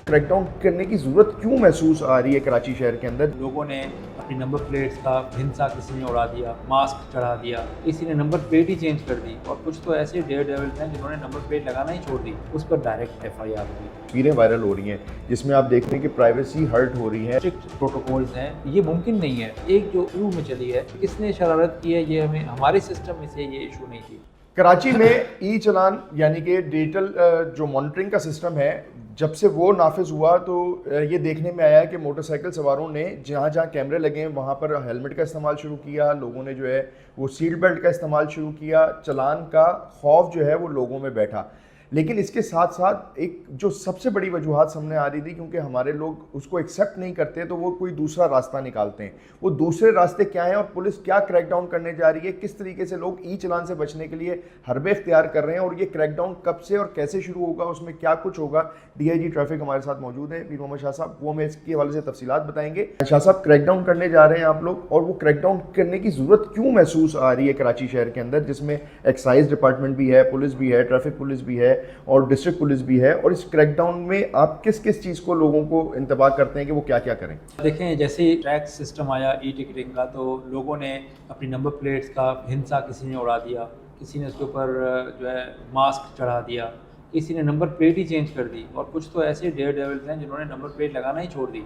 Crackdown करने की ज़रूरत क्यों महसूस आ रही है कराची शहर के अंदर? लोगों ने अपनी नंबर प्लेट्स का हिंसा किसी ने उड़ा दिया, मास्क चढ़ा दिया, किसी ने नंबर प्लेट ही चेंज कर दी और कुछ तो ऐसे डेयर डेविल्स हैं जिन्होंने नंबर प्लेट लगाना ही छोड़ दी, उस पर डायरेक्ट FIR हुई। तस्वीरें वायरल हो रही हैं जिसमें आप देख रहे हैं कि प्राइवेसी हर्ट हो रही है। स्ट्रिक्ट प्रोटोकॉल्स हैं, ये मुमकिन नहीं है। एक जो शुरू में चली है, किसने शरारत की है, ये हमारे सिस्टम में से ये इशू नहीं थी। कराची में ई चलान यानी कि डिजिटल जो मॉनिटरिंग का सिस्टम है, जब से वो नाफिज हुआ तो ये देखने में आया कि मोटरसाइकिल सवारों ने जहाँ जहाँ कैमरे लगे हैं वहाँ पर हेलमेट का इस्तेमाल शुरू किया, लोगों ने जो है वो सीट बेल्ट का इस्तेमाल शुरू किया, चलान का खौफ जो है वो लोगों में बैठा। लेकिन इसके साथ साथ एक जो सबसे बड़ी वजूहत सामने आ रही थी, क्योंकि हमारे लोग उसको एक्सेप्ट नहीं करते तो वो कोई दूसरा रास्ता निकालते हैं। वो दूसरे रास्ते क्या हैं और पुलिस क्या क्रैकडाउन करने जा रही है, किस तरीके से लोग ई चलान से बचने के लिए हरबे इख्तियार कर रहे हैं और ये क्रैकडाउन कब से और कैसे शुरू होगा, उसमें क्या कुछ होगा। DIG ट्रैफिक हमारे साथ मौजूद है पीर मोहम्मद शाह साहब, वो हमें इसके हवाले से तफसीलात बताएंगे। शाह साहब, क्रैकडाउन करने जा रहे हैं आप लोग, और वो क्रैकडाउन करने की ज़रूरत क्यों महसूस आ रही है कराची शहर के अंदर, जिसमें एक्साइज डिपार्टमेंट भी है, पुलिस भी है, ट्रैफिक पुलिस भी है और डिस्ट्रिक्ट पुलिस भी है, और इस क्रैकडाउन में आप किस किस चीज़ को लोगों को इंतबाह करते हैं कि वो क्या क्या करें? देखें, जैसे ही टैक्स सिस्टम आया टिकटिंग का, तो लोगों ने अपनी नंबर प्लेट्स का हिंसा किसी ने उड़ा दिया, किसी ने उसके ऊपर जो है मास्क चढ़ा दिया, किसी ने नंबर प्लेट ही चेंज कर दी और कुछ तो ऐसे डेयर डेविल्स हैं जिन्होंने नंबर प्लेट लगाना ही छोड़ दी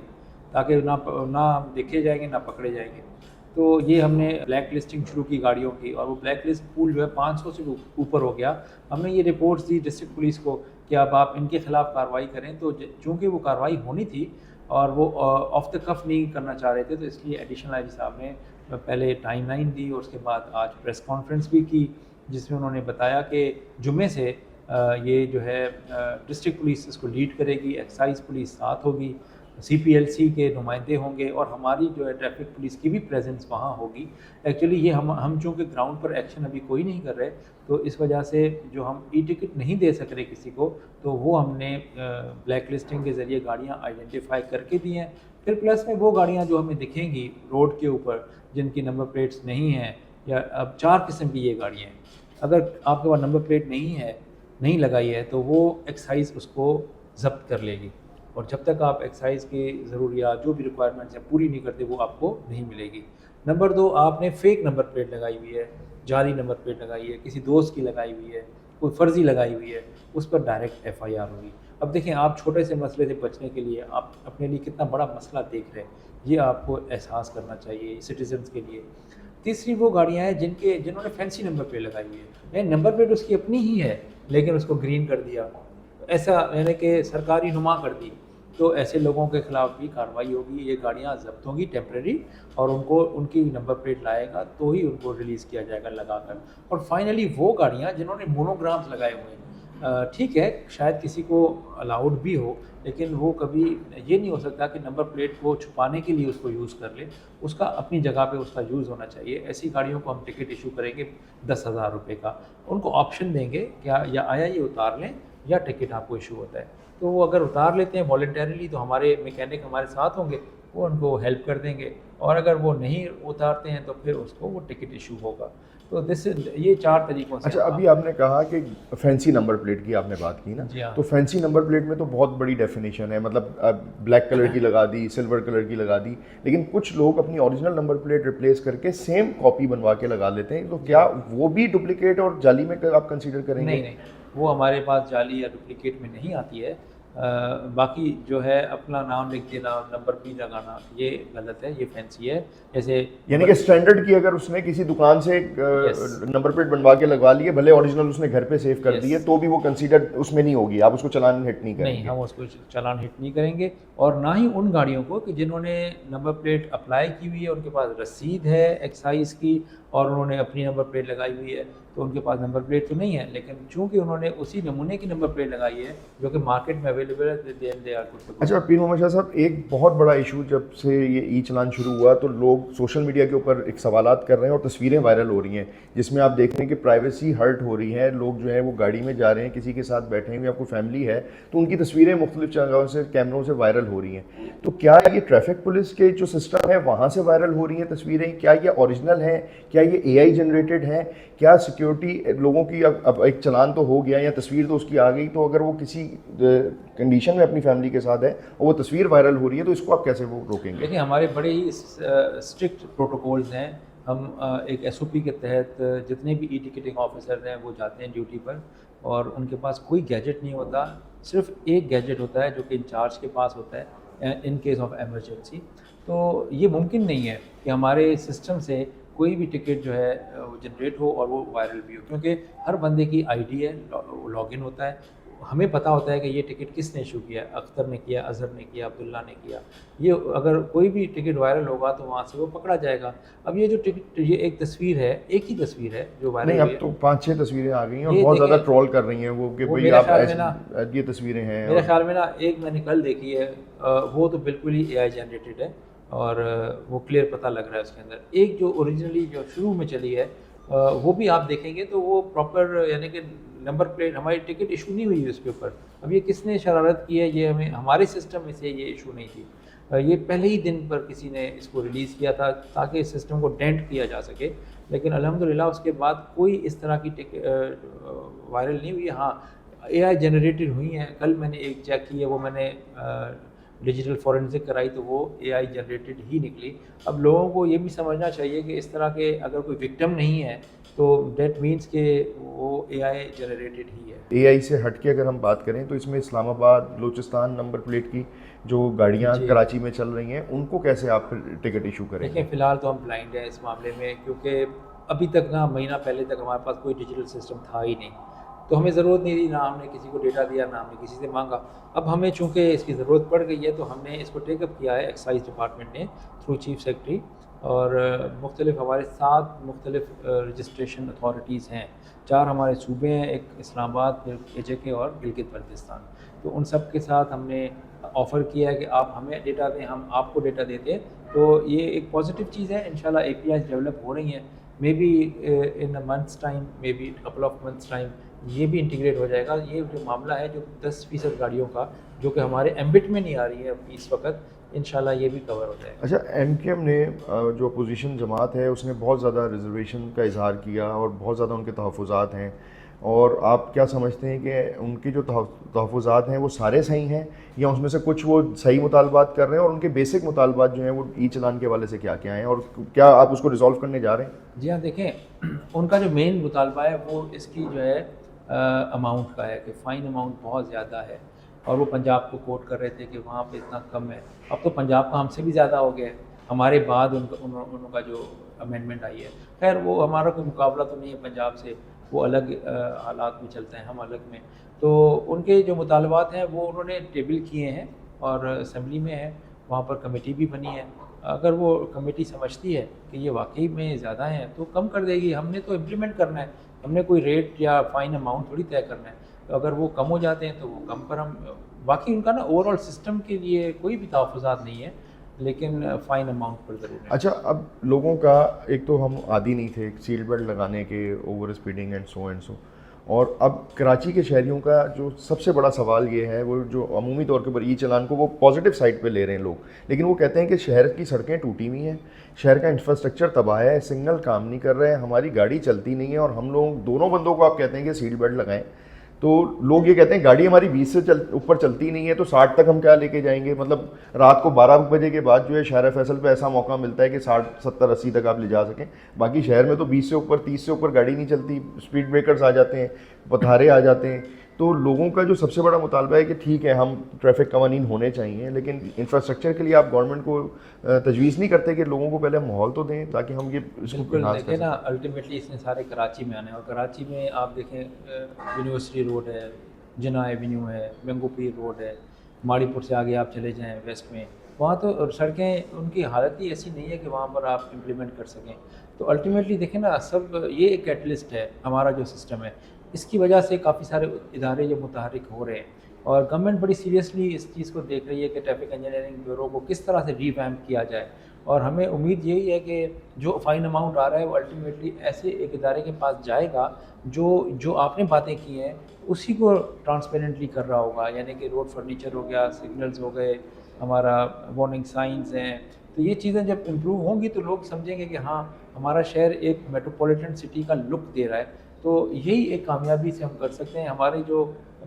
ताकि ना देखे जाएंगे ना पकड़े जाएंगे। तो ये हमने ब्लैक लिस्टिंग शुरू की गाड़ियों की, और वो ब्लैक लिस्ट पूल जो है 500 से ऊपर हो गया। हमने ये रिपोर्ट्स दी डिस्ट्रिक्ट पुलिस को कि अब आप इनके खिलाफ कार्रवाई करें, तो चूँकि वो कार्रवाई होनी थी और वो ऑफ द कफ नहीं करना चाह रहे थे, तो इसलिए एडिशनल IG साहब ने पहले टाइमलाइन दी और उसके बाद आज प्रेस कॉन्फ्रेंस भी की, जिसमें उन्होंने बताया कि जुमे से ये जो है डिस्ट्रिक्ट पुलिस इसको लीड करेगी, एक्साइज पुलिस साथ होगी, CPLC के नुमाइंदे होंगे और हमारी जो है ट्रैफिक पुलिस की भी प्रेजेंस वहाँ होगी। एक्चुअली ये हम चूँकि ग्राउंड पर एक्शन अभी कोई नहीं कर रहे, तो इस वजह से जो हम टिकट नहीं दे सक रहे किसी को, तो वो हमने ब्लैक लिस्टिंग के ज़रिए गाड़ियाँ आइडेंटिफाई करके दी हैं। फिर प्लस में वो गाड़ियाँ जो हमें दिखेंगी रोड के ऊपर जिनकी नंबर प्लेट्स नहीं हैं, या अब 4 किस्म की ये गाड़ियाँ हैं, अगर आपके पास नंबर प्लेट नहीं लगाई है तो वो एक्साइज उसको ज़ब्त कर लेगी, और जब तक आप एक्साइज की ज़रूरियात जो भी रिक्वायरमेंट्स हैं पूरी नहीं करते वो आपको नहीं मिलेगी। नंबर 2, आपने फ़ेक नंबर प्लेट लगाई हुई है, जाली नंबर प्लेट लगाई है, किसी दोस्त की लगाई हुई है, कोई फ़र्ज़ी लगाई हुई है, उस पर डायरेक्ट FIR होगी। अब देखें, आप छोटे से मसले से बचने के लिए आप अपने लिए कितना बड़ा मसला देख रहे हैं, ये आपको एहसास करना चाहिए सिटीजन्स के लिए। तीसरी वो गाड़ियाँ हैं जिन्होंने फैंसी नंबर प्लेट लगाई हुई है, नंबर प्लेट उसकी अपनी ही है लेकिन उसको ग्रीन कर दिया, ऐसा यानी कि सरकारी नुमा कर दी, तो ऐसे लोगों के खिलाफ भी कार्रवाई होगी। ये गाड़ियाँ जब्त होंगी टेम्प्रेरी, और उनकी नंबर प्लेट लाएगा तो ही उनको रिलीज़ किया जाएगा लगाकर। और फाइनली वो गाड़ियाँ जिन्होंने मोनोग्राम्स लगाए हुए हैं, ठीक है, शायद किसी को अलाउड भी हो, लेकिन वो कभी ये नहीं हो सकता कि नंबर प्लेट को छुपाने के लिए उसको यूज़ कर ले, उसका अपनी जगह पे उसका यूज़ होना चाहिए। ऐसी गाड़ियों को हम टिकट इशू करेंगे 10,000 रुपये का, उनको ऑप्शन देंगे क्या या आया ये उतार लें या टिकट आपको इशू होता है। तो वो अगर उतार लेते हैं वॉलंटरीली तो हमारे मैकेनिक हमारे साथ होंगे, वो उनको हेल्प कर देंगे, और अगर वो नहीं उतारते हैं तो फिर उसको वो टिकट इशू होगा। तो ये 4 तरीक़ों से। अच्छा, अभी आपने कहा कि फैंसी नंबर प्लेट की आपने बात की ना, जी हाँ। तो फैंसी नंबर प्लेट में तो बहुत बड़ी डेफिनेशन है, मतलब ब्लैक कलर की लगा दी, सिल्वर कलर की लगा दी, लेकिन कुछ लोग अपनी ओरिजिनल नंबर प्लेट रिप्लेस करके सेम कॉपी बनवा के लगा लेते हैं, तो क्या वो भी डुप्लीकेट और जाली में आप कंसीडर करेंगे? नहीं, वो हमारे पास जाली या डुप्लीकेट में नहीं आती है। बाकी जो है अपना नाम लिख देना, नंबर भी लगाना, ये गलत है, ये फैंसी है। जैसे यानी कि स्टैंडर्ड की अगर उसने किसी दुकान से नंबर प्लेट बनवा के लगवा लिए, भले ओरिजिनल उसने घर पे सेव कर दी है, तो भी वो कंसीडर उसमें नहीं होगी, आप उसको चालान हिट नहीं करेंगे? नहीं, हम उसको चालान हिट नहीं करेंगे, और ना ही उन गाड़ियों को कि जिन्होंने नंबर प्लेट अप्लाई की हुई है, उनके पास रसीद है एक्साइज की और उन्होंने अपनी नंबर प्लेट लगाई हुई है, तो उनके पास नंबर प्लेट तो नहीं है, लेकिन चूंकि उन्होंने उसी नमूने की नंबर प्लेट लगाई है जो कि मार्केट में अवेलेबल है, दे आर गुड। अच्छा, पीर मोहम्मद शाह साहब, एक बहुत बड़ा इशू जब से ये ई चलान शुरू हुआ तो लोग सोशल मीडिया के ऊपर एक सवालात कर रहे हैं और तस्वीरें वायरल हो रही हैं जिसमें आप देख रहे हैं कि प्राइवेसी हर्ट हो रही है। लोग जो है वो गाड़ी में जा रहे हैं, किसी के साथ बैठे हैं या कोई फैमिली है, तो उनकी तस्वीरें मुख्तलिफ जगहों से कैमरों से वायरल हो रही हैं। तो क्या ये ट्रैफिक पुलिस के जो सिस्टम है वहाँ से वायरल हो रही हैं तस्वीरें? क्या ये ओरिजिनल हैं? क्या ये AI जनरेटेड हैं? क्या सिक्योरिटी लोगों की अब एक चलान तो हो गया या तस्वीर तो उसकी आ गई, तो अगर वो किसी कंडीशन में अपनी फैमिली के साथ है और वो तस्वीर वायरल हो रही है तो इसको आप कैसे वो रोकेंगे? देखिए हमारे बड़े ही स्ट्रिक्ट प्रोटोकॉल्स हैं। हम एक एसओपी के तहत जितने भी ई टिकटिंग ऑफिसर हैं वो जाते हैं ड्यूटी पर, और उनके पास कोई गैजेट नहीं होता, सिर्फ एक गैजेट होता है जो कि इंचार्ज के पास होता है इन केस ऑफ एमरजेंसी। तो ये मुमकिन नहीं है कि हमारे सिस्टम से कोई भी टिकट जो है वो जनरेट हो और वो वायरल भी हो, क्योंकि हर बंदे की आईडी है, लॉगिन होता है, हमें पता होता है कि ये टिकट किसने इशू किया, अख्तर ने किया, अजहर ने किया, अब्दुल्ला ने किया। ये अगर कोई भी टिकट वायरल होगा तो वहाँ से वो पकड़ा जाएगा। अब ये जो टिकट, ये एक तस्वीर है, एक ही तस्वीर है जो वायरल नहीं, हुई अब है। तो 5-6 तस्वीरें आ गई हैं और ये बहुत ज़्यादा देखिए, ट्रोल कर रही हैं वो कि वो भाई मेरे आप ख्याल में ना, ये तस्वीरें हैं। मेरे ख्याल में ना एक मैंने कल देखी है, वो तो बिल्कुल ही एआई जनरेटेड है और वो क्लियर पता लग रहा है उसके अंदर। एक जो ओरिजिनली जो शुरू में चली है वो भी आप देखेंगे तो वो प्रॉपर, यानी कि नंबर प्लेट, हमारी टिकट इशू नहीं हुई है उसके ऊपर। अब ये किसने शरारत की है, ये हमें, हमारे सिस्टम में से ये इशू नहीं थी। ये पहले ही दिन पर किसी ने इसको रिलीज़ किया था ताकि इस सिस्टम को डेंट किया जा सके, लेकिन अल्हम्दुलिल्लाह उसके बाद कोई इस तरह की वायरल नहीं हुई। हाँ, एआई जनरेटेड हुई हैं। कल मैंने एक चेक की है, वो मैंने डिजिटल फॉरेंसिक कराई तो वो एआई जनरेटेड ही निकली। अब लोगों को ये भी समझना चाहिए कि इस तरह के अगर कोई विक्टिम नहीं है तो डेट मीन्स के वो एआई जनरेटेड ही है। एआई से हट के अगर हम बात करें तो इसमें इस्लामाबाद, बलूचिस्तान नंबर प्लेट की जो गाड़ियाँ जी। कराची में चल रही हैं उनको कैसे आप टिकट इशू करेंगे? देखिए फ़िलहाल तो हम ब्लाइंड हैं इस मामले में, क्योंकि अभी तक ना, महीना पहले तक हमारे पास कोई डिजिटल सिस्टम था ही नहीं, तो हमें ज़रूरत नहीं थी, ना हमने किसी को डेटा दिया, ना हमने किसी से मांगा। अब हमें चूँकि इसकी ज़रूरत पड़ गई है तो हमने इसको टेकअप किया है एक्साइज़ डिपार्टमेंट ने थ्रू चीफ सेक्रेटरी, और मुख्तलिफ हमारे 7 मुख्तलिफ रजिस्ट्रेशन अथॉरिटीज़ हैं। 4 हमारे सूबे हैं, एक इस्लामाबाद, फिर एजेके और गिलगित बल्तिस्तान। तो उन सब के साथ हमने ऑफ़र किया है कि आप हमें डेटा दें, हम आपको डेटा देते हैं। तो ये एक पॉजिटिव चीज़ है। इंशाल्लाह एपीआईज़ डेवलप हो रही हैं, may be in a months time, may be couple of months time ये भी इंटीग्रेट हो जाएगा। ये जो मामला है जो 10% गाड़ियों का जो कि हमारे एम्बिट में नहीं आ रही है अभी इस वक्त, इंशाल्लाह ये भी कवर हो जाएगा। अच्छा, एमकेएम ने जो अपोजिशन जमात है उसने बहुत ज़्यादा रिजर्वेशन का इजहार किया और बहुत ज़्यादा उनके तहफ़्फ़ुज़ात हैं, और आप क्या समझते हैं कि उनके जो तहफ़्फ़ुज़ात हैं वो सारे सही हैं या उसमें से कुछ वो सही मुतालबात कर रहे हैं, और उनके बेसिक मुतालबात जो हैं वो ई चलान के हवाले से क्या क्या हैं और क्या आप उसको रिज़ॉल्व करने जा रहे हैं? जी हाँ, देखें उनका जो मेन मुतालबा है वो इसकी जो है अमाउंट का है कि फ़ाइन अमाउंट बहुत ज़्यादा है, और वो पंजाब को कोट कर रहे थे कि वहाँ पे इतना कम है। अब तो पंजाब का हमसे भी ज़्यादा हो गया है, हमारे बाद उनका जो अमेंडमेंट आई है। खैर वो हमारा कोई मुकाबला तो नहीं है पंजाब से, वो अलग हालात में चलते हैं, हम अलग में। तो उनके जो मुतालबात हैं वो उन्होंने टेबल किए हैं और असम्बली में है, वहाँ पर कमेटी भी बनी है। अगर वो कमेटी समझती है कि ये वाकई में ज़्यादा हैं तो कम कर देगी। हमने तो इम्प्लीमेंट करना है, हमने कोई रेट या फ़ाइन अमाउंट थोड़ी तय करना है। तो अगर वो कम हो जाते हैं तो वो कम पर हम, बाकी उनका ना ओवरऑल सिस्टम के लिए कोई भी तहफ़्फ़ुज़ात नहीं है, लेकिन फ़ाइन अमाउंट पर ज़रूर है। अच्छा, अब लोगों का एक तो हम आदी नहीं थे सीट बेल्ट लगाने के, ओवर स्पीडिंग एंड सो, और अब कराची के शहरियों का जो सबसे बड़ा सवाल ये है, वो जो अमूमी तौर के ऊपर ई चलान को वो पॉजिटिव साइड पे ले रहे हैं लोग, लेकिन वो कहते हैं कि शहर की सड़कें टूटी हुई हैं, शहर का इंफ्रास्ट्रक्चर तबाह है, सिग्नल काम नहीं कर रहे हैं, हमारी गाड़ी चलती नहीं है, और हम लोग दोनों बंदों को आप कहते हैं कि सीट बेल्ट लगाएं, तो लोग ये कहते हैं गाड़ी हमारी 20 से ऊपर चलती नहीं है तो 60 तक हम क्या लेके जाएंगे। मतलब रात को 12 बजे के बाद जो है शहर फैसल पे ऐसा मौका मिलता है कि 60, 70, 80 तक आप ले जा सकें, बाकी शहर में तो 20 से ऊपर, 30 से ऊपर गाड़ी नहीं चलती, स्पीड ब्रेकर्स आ जाते हैं, पथारे आ जाते हैं। तो लोगों का जो सबसे बड़ा मुतालबा है कि ठीक है हम ट्रैफिक कवानीन होने चाहिए, लेकिन इंफ्रास्ट्रक्चर के लिए आप गवर्नमेंट को तजवीज़ नहीं करते कि लोगों को पहले माहौल तो दें ताकि हम ये इसको बिल्कुल, enhance कर देखें ना, सकें। अल्टीमेटली इसने सारे कराची में आने हैं, और कराची में आप देखें यूनिवर्सिटी रोड है, जिना एवेन्यू है, मैंगो पीर रोड है, माड़ीपुर से आगे आप चले जाएँ वेस्ट में, वहाँ तो सड़कें, उनकी हालत ही ऐसी नहीं है कि वहाँ पर आप इम्प्लीमेंट कर सकें। तो अल्टीमेटली देखें ना, सब ये एक कैटलिस्ट है हमारा जो सिस्टम है, इसकी वजह से काफ़ी सारे इदारे जो मुतहरिक हो रहे हैं, और गवर्नमेंट बड़ी सीरियसली इस चीज़ को देख रही है कि ट्रैफिक इंजीनियरिंग ब्यूरो को किस तरह से रिवैम्प किया जाए। और हमें उम्मीद यही है कि जो फ़ाइन अमाउंट आ रहा है वो अल्टीमेटली ऐसे एक इदारे के पास जाएगा जो जो आपने बातें की हैं उसी को ट्रांसपेरेंटली कर रहा होगा, यानी कि रोड फर्नीचर हो गया, सिग्नल्स हो गए, हमारा वार्निंग साइंस हैं। तो ये चीज़ें जब इम्प्रूव होंगी तो लोग समझेंगे कि हाँ, हमारा शहर एक मेट्रोपॉलिटन सिटी का लुक दे रहा है। तो यही एक कामयाबी से हम कर सकते हैं। हमारी जो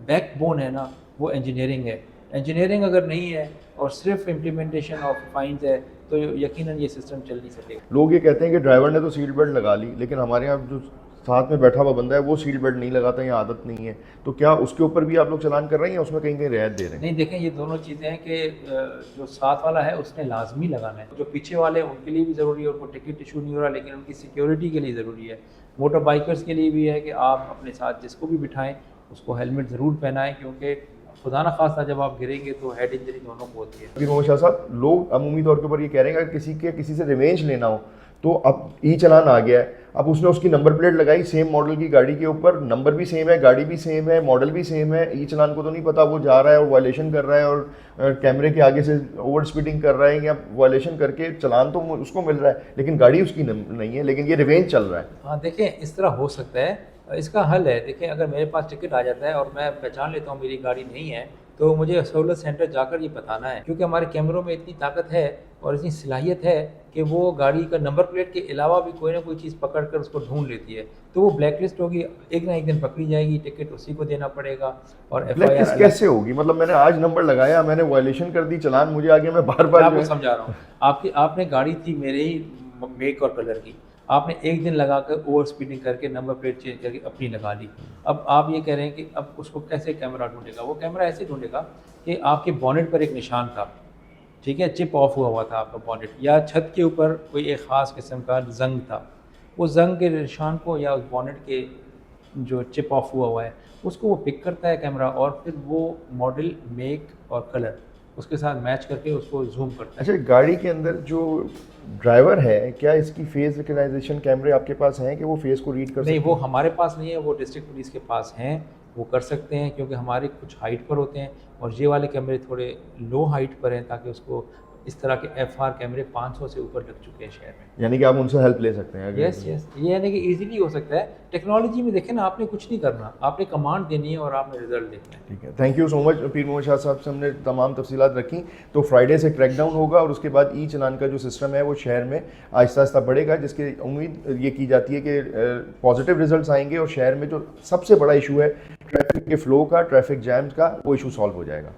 बैकबोन है ना, वो इंजीनियरिंग है। इंजीनियरिंग अगर नहीं है और सिर्फ इम्प्लीमेंटेशन ऑफ फाइन्स है तो यकीनन ये सिस्टम चल नहीं सकेगा। लोग ये कहते हैं कि ड्राइवर ने तो सीट बेल्ट लगा ली, लेकिन हमारे यहाँ जो साथ में बैठा हुआ बंदा है वो सीट बेल्ट नहीं लगाता या आदत नहीं है, तो क्या उसके ऊपर भी आप लोग चालान कर रहे हैं या उसमें कहीं कहीं रियायत दे रहे हैं? नहीं, देखें, ये दोनों चीज़ें हैं कि जो साथ वाला है उसने लाजमी लगाना है, जो पीछे वाले हैं उनके लिए भी ज़रूरी है, उनको टिकट इशू नहीं हो रहा, लेकिन उनकी सिक्योरिटी के लिए ज़रूरी है। मोटर बाइकर्स के लिए भी है कि आप अपने साथ जिसको भी बिठाएं उसको हेलमेट ज़रूर पहनाएं, क्योंकि खुदा न खास्ता जब आप गिरेंगे तो हेड इंजरी दोनों को होती है। फिर मोहम्मद शाह साहब, लोग अमूमी तौर के ऊपर ये कह रहे हैं कि किसी से रिवेंज लेना हो तो अब ई चलान आ गया है, अब उसने उसकी नंबर प्लेट लगाई सेम मॉडल की गाड़ी के ऊपर, नंबर भी सेम है, गाड़ी भी सेम है, मॉडल भी सेम है, ई चलान को तो नहीं पता वो जा रहा है और वायलेशन कर रहा है और कैमरे के आगे से ओवर स्पीडिंग कर रहा है या वायलेशन करके चलान तो उसको मिल रहा है लेकिन गाड़ी उसकी नहीं है, लेकिन ये रिवेंज चल रहा है। हाँ, देखें, इस तरह हो सकता है, इसका हल है। देखें, अगर मेरे पास टिकट आ जाता है और मैं पहचान लेता हूँ मेरी गाड़ी नहीं है, तो मुझे सहूलत सेंटर जाकर ये बताना है, क्योंकि हमारे कैमरों में इतनी ताकत है और इतनी सलाहियत है कि वो गाड़ी का नंबर प्लेट के अलावा भी कोई ना कोई चीज़ पकड़ कर उसको ढूंढ लेती है, तो वो ब्लैक लिस्ट होगी, एक ना एक दिन पकड़ी जाएगी, टिकट उसी को देना पड़ेगा और ब्लैक लिस्ट FIR कैसे होगी? मतलब मैंने आज नंबर लगाया, मैंने वायलेशन कर दी, चलान मुझे आ गया, मैं बार बार आपको समझा रहा हूँ। आपने गाड़ी थी मेरे ही मेक और कलर की, आपने एक दिन लगा कर ओवर स्पीडिंग करके नंबर प्लेट चेंज करके अपनी लगा ली। अब आप ये कह रहे हैं कि अब उसको कैसे कैमरा ढूंढेगा? वो कैमरा ऐसे ढूंढेगा कि आपके बॉनेट पर एक निशान था, ठीक है, चिप ऑफ हुआ था आपका बॉनेट, या छत के ऊपर कोई एक ख़ास किस्म का जंग था, वो जंग के निशान को या उस बॉनेट के जो चिप ऑफ हुआ है उसको वो पिक करता है कैमरा, और फिर वो मॉडल, मेक और कलर उसके साथ मैच करके उसको जूम करता है। अच्छा, गाड़ी के अंदर जो ड्राइवर है, क्या इसकी फेस रिकग्नाइजेशन कैमरे आपके पास हैं कि वो फेस को रीड कर नहीं, सकते वो हैं? हमारे पास नहीं है, वो डिस्ट्रिक्ट पुलिस के पास हैं, वो कर सकते हैं, क्योंकि हमारे कुछ हाइट पर होते हैं और ये वाले कैमरे थोड़े लो हाइट पर हैं, ताकि उसको इस तरह के FR कैमरे 500 से ऊपर लग चुके हैं शहर में। यानी कि आप उनसे हेल्प ले सकते हैं? यस, ये यानी कि इजीली हो सकता है। टेक्नोलॉजी में देखें ना, आपने कुछ नहीं करना, आपने कमांड देनी है और आपने रिजल्ट देखना है। ठीक है, थैंक यू सो मच पीर मोहम्मद शाह साहब से हमने तमाम तफसीलात रखी। तो फ्राइडे से क्रैकडाउन होगा और उसके बाद ई चलान का जो सिस्टम है वो शहर में आहिस्ता आहिस्ता बढ़ेगा, जिसकी उम्मीद ये की जाती है कि पॉजिटिव रिजल्ट्स आएंगे और शहर में जो सबसे बड़ा इशू है ट्रैफिक के फ़्लो का, ट्रैफिक जैम्स का, वो इशू सॉल्व हो जाएगा।